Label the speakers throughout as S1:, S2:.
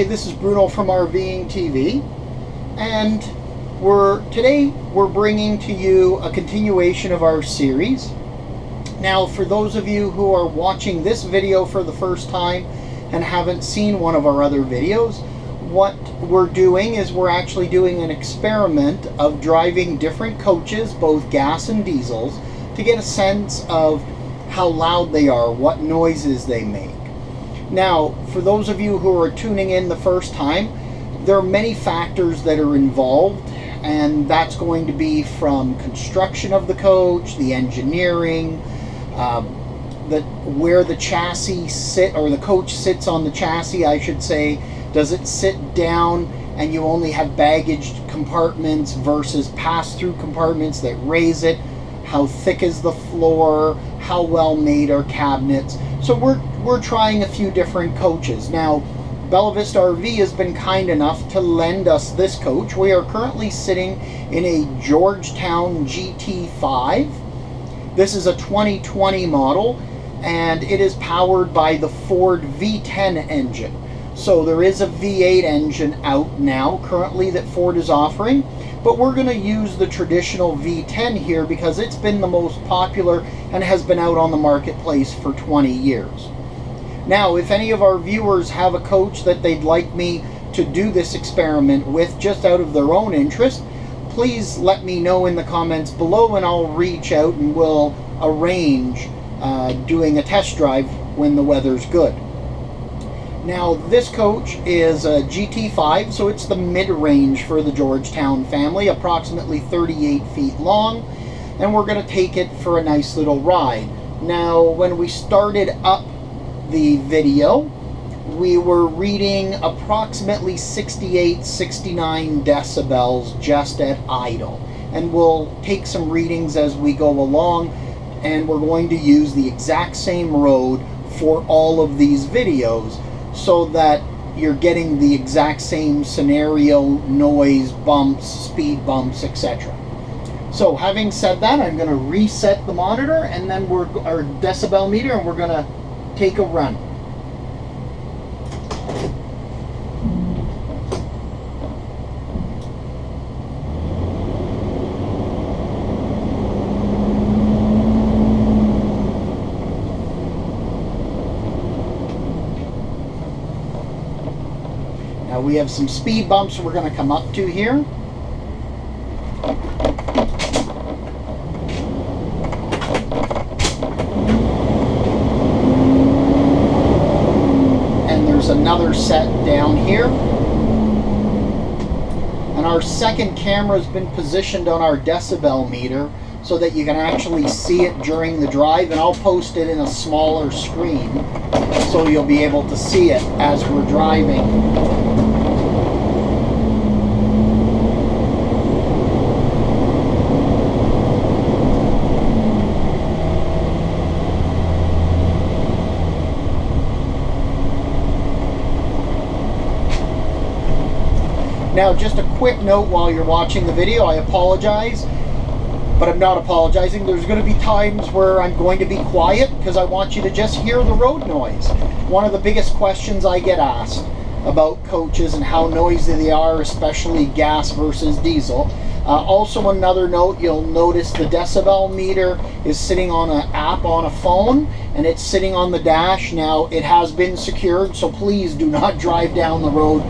S1: Hi, this is Bruno from RVing TV, and today we're bringing to you a continuation of our series. Now, for those of you who are watching this video for the first time and haven't seen one of our other videos, what we're doing is we're actually doing an experiment of driving different coaches, both gas and diesels, to get a sense of how loud they are, what noises they make. Now, for those of you who are tuning in the first time, there are many factors that are involved, and that's going to be from construction of the coach, the engineering, where the chassis sit, or the coach sits on the chassis, I should say. Does it sit down and you only have baggage compartments versus pass-through compartments that raise it? How thick is the floor? How well made are cabinets? So we're trying a few different coaches. Now, Bella Vista RV has been kind enough to lend us this coach. We are currently sitting in a Georgetown GT5. This is a 2020 model, and it is powered by the Ford V10 engine. So there is a V8 engine out now currently that Ford is offering, but we're going to use the traditional V10 here because it's been the most popular and has been out on the marketplace for 20 years. Now, if any of our viewers have a coach that they'd like me to do this experiment with just out of their own interest, please let me know in the comments below, and I'll reach out and we'll arrange doing a test drive when the weather's good. Now, this coach is a GT5, so it's the mid-range for the Georgetown family, approximately 38 feet long, and we're going to take it for a nice little ride. Now, when we started up the video, we were reading approximately 68-69 decibels just at idle, and we'll take some readings as we go along, and we're going to use the exact same road for all of these videos, so that you're getting the exact same scenario, noise, bumps, speed bumps, etc. So having said that, I'm going to reset the monitor and then our decibel meter, and we're going to take a run. We have some speed bumps we're going to come up to here. And there's another set down here. And our second camera has been positioned on our decibel meter so that you can actually see it during the drive, and I'll post it in a smaller screen so you'll be able to see it as we're driving. Now, just a quick note while you're watching the video, I apologize, but I'm not apologizing. There's going to be times where I'm going to be quiet because I want you to just hear the road noise. One of the biggest questions I get asked about coaches and how noisy they are, especially gas versus diesel. Also, another note, you'll notice the decibel meter is sitting on an app on a phone, and it's sitting on the dash. Now, it has been secured, so please do not drive down the road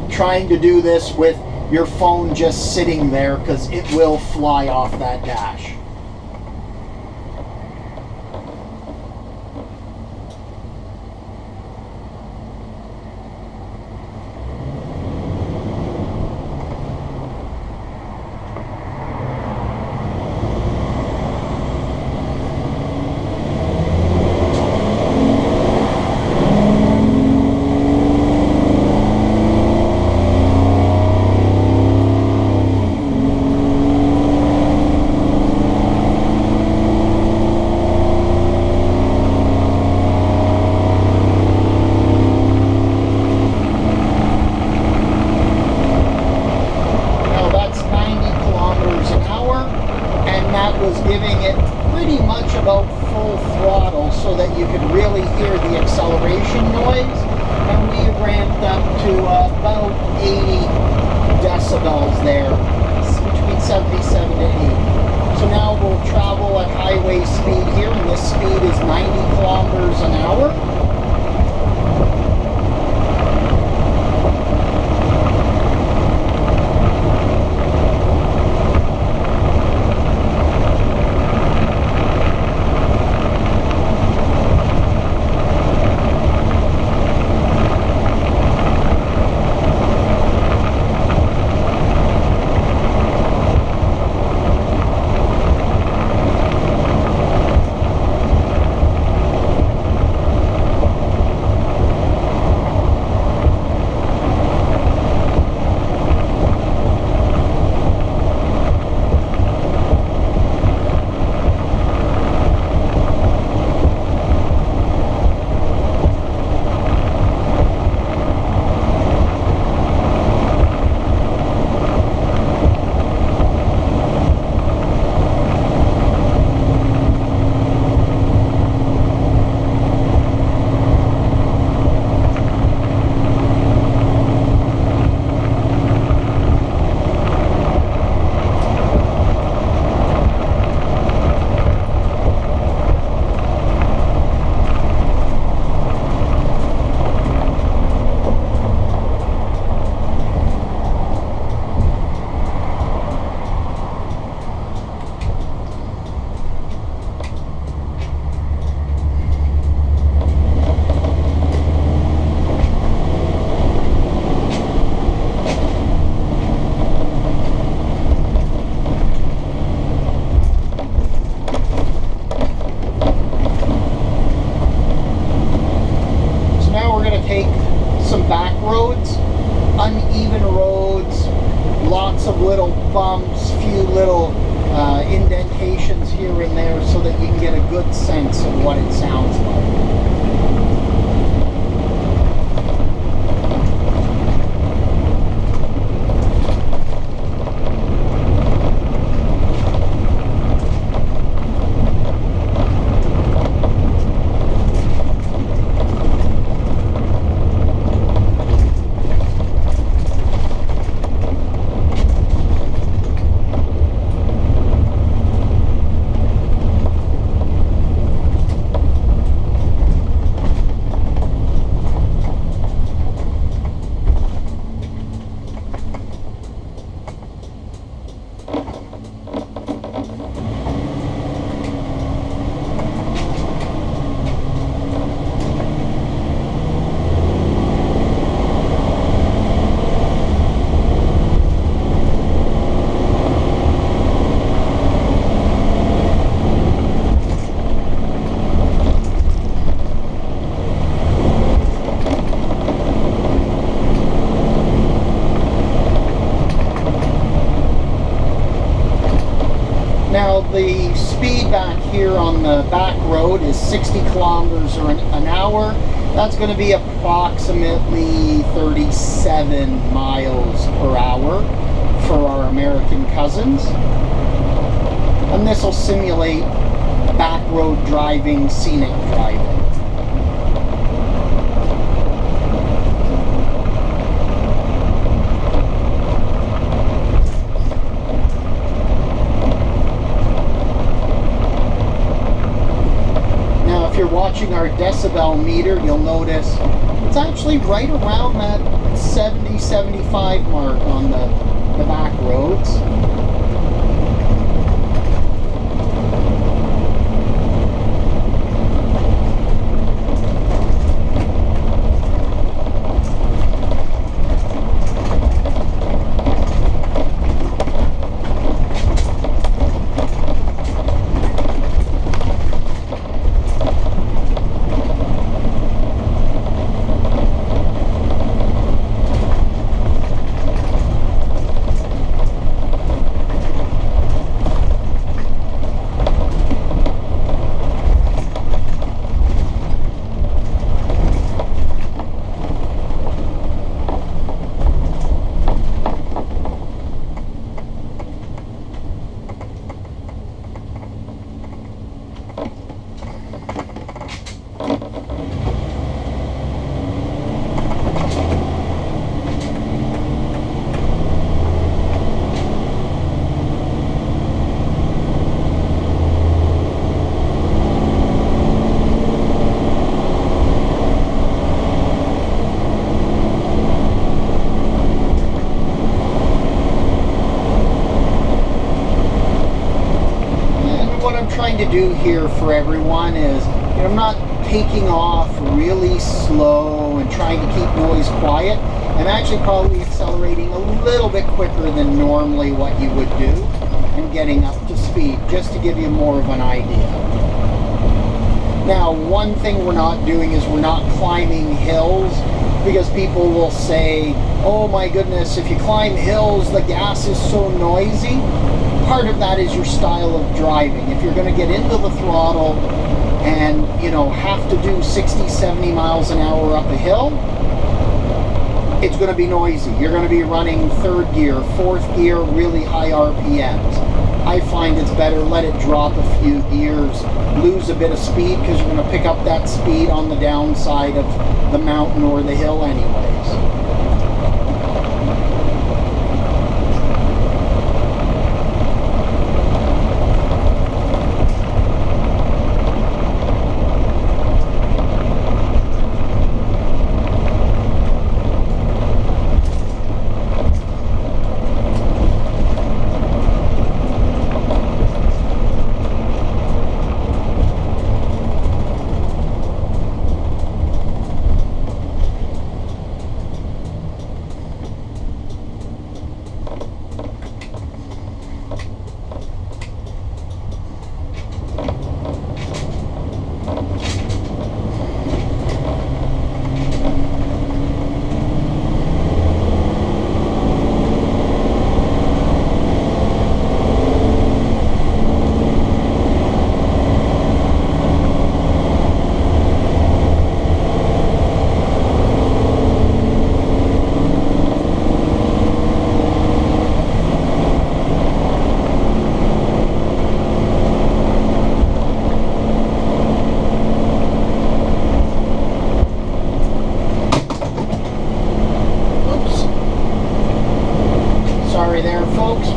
S1: trying to do this with your phone just sitting there, because it will fly off that dash. was giving it pretty much about full full throttle so that you could really hear the acceleration noise. And we ramped up to about 80 decibels there, between 77 to 80. So now we'll travel at highway speed here, and this speed is 90 kilometers an hour. Of little bumps, few little indentations here and there so that you can get a good sense of what it sounds like. Now the speed back here on the back road is 60 kilometers an hour. That's going to be approximately 37 miles per hour for our American cousins. And this will simulate back road driving, scenic driving. If you're watching our decibel meter, you'll notice it's actually right around that 70-75 mark on the back roads. do here for everyone is, you know, I'm not taking off really slow and trying to keep noise quiet. I'm actually probably accelerating a little bit quicker than normally what you would do and getting up to speed, just to give you more of an idea. Now, one thing we're not doing is we're not climbing hills, because people will say, oh my goodness, if you climb hills, the gas is so noisy. Part of that is your style of driving. If you're going to get into the throttle and, you know, have to do 60, 70 miles an hour up a hill, it's going to be noisy. You're going to be running third gear, fourth gear, really high RPMs. I find it's better, let it drop a few gears, lose a bit of speed, because you're going to pick up that speed on the downside of the mountain or the hill anyways.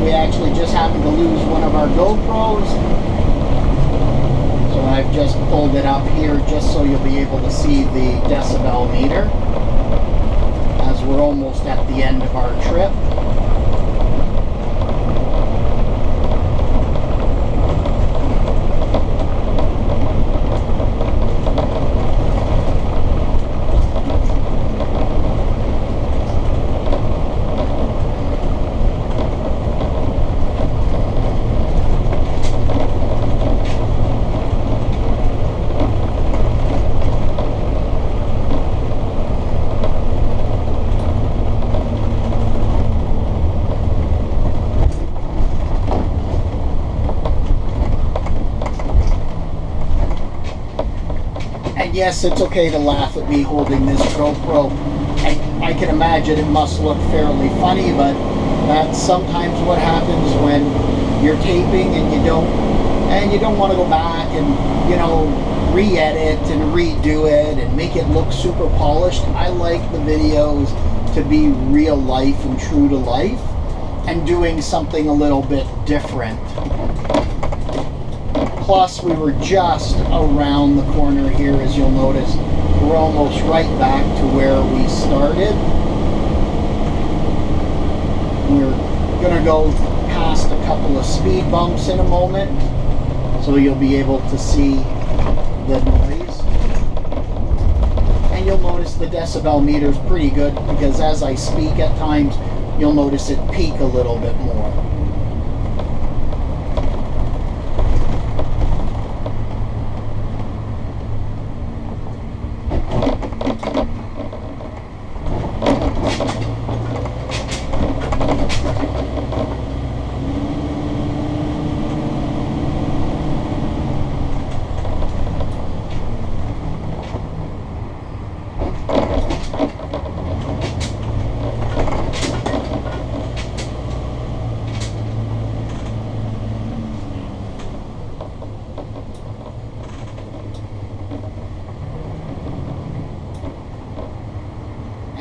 S1: We actually just happened to lose one of our GoPros, so I've just pulled it up here just so you'll be able to see the decibel meter as we're almost at the end of our trip. Yes, it's okay to laugh at me holding this GoPro. I can imagine it must look fairly funny, but that's sometimes what happens when you're taping and you don't want to go back and, you know, re-edit and redo it and make it look super polished. I like the videos to be real life and true to life and doing something a little bit different. Plus, we were just around the corner here, as you'll notice. We're almost right back to where we started. We're going to go past a couple of speed bumps in a moment, so you'll be able to see the noise. And you'll notice the decibel meter is pretty good, because as I speak at times, you'll notice it peak a little bit more.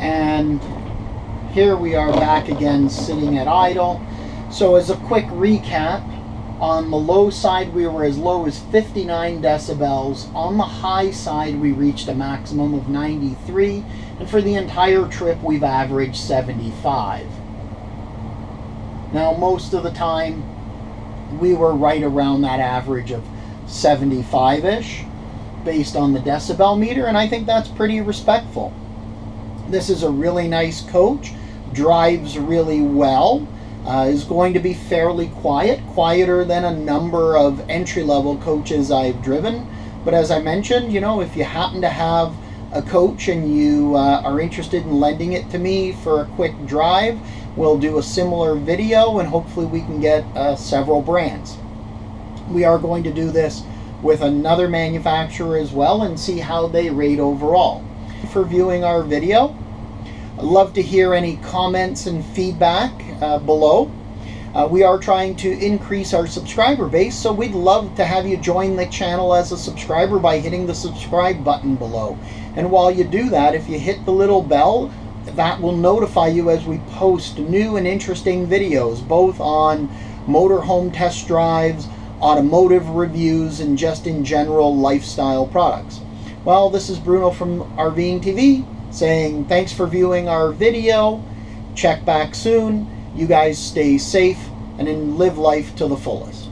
S1: And here we are back again sitting at idle. So as a quick recap, on the low side we were as low as 59 decibels. On the high side we reached a maximum of 93, and for the entire trip we've averaged 75. Now most of the time we were right around that average of 75-ish based on the decibel meter, and I think that's pretty respectful. This is a really nice coach, drives really well, is going to be fairly quiet, quieter than a number of entry-level coaches I've driven. But as I mentioned, you know, if you happen to have a coach and you are interested in lending it to me for a quick drive, we'll do a similar video and hopefully we can get several brands. We are going to do this with another manufacturer as well and see how they rate overall. For viewing our video, I'd love to hear any comments and feedback below. We are trying to increase our subscriber base, so we'd love to have you join the channel as a subscriber by hitting the subscribe button below. And while you do that, if you hit the little bell, that will notify you as we post new and interesting videos, both on motorhome test drives, automotive reviews, and just in general lifestyle products. Well, this is Bruno from RVing TV saying thanks for viewing our video. Check back soon. You guys stay safe and live life to the fullest.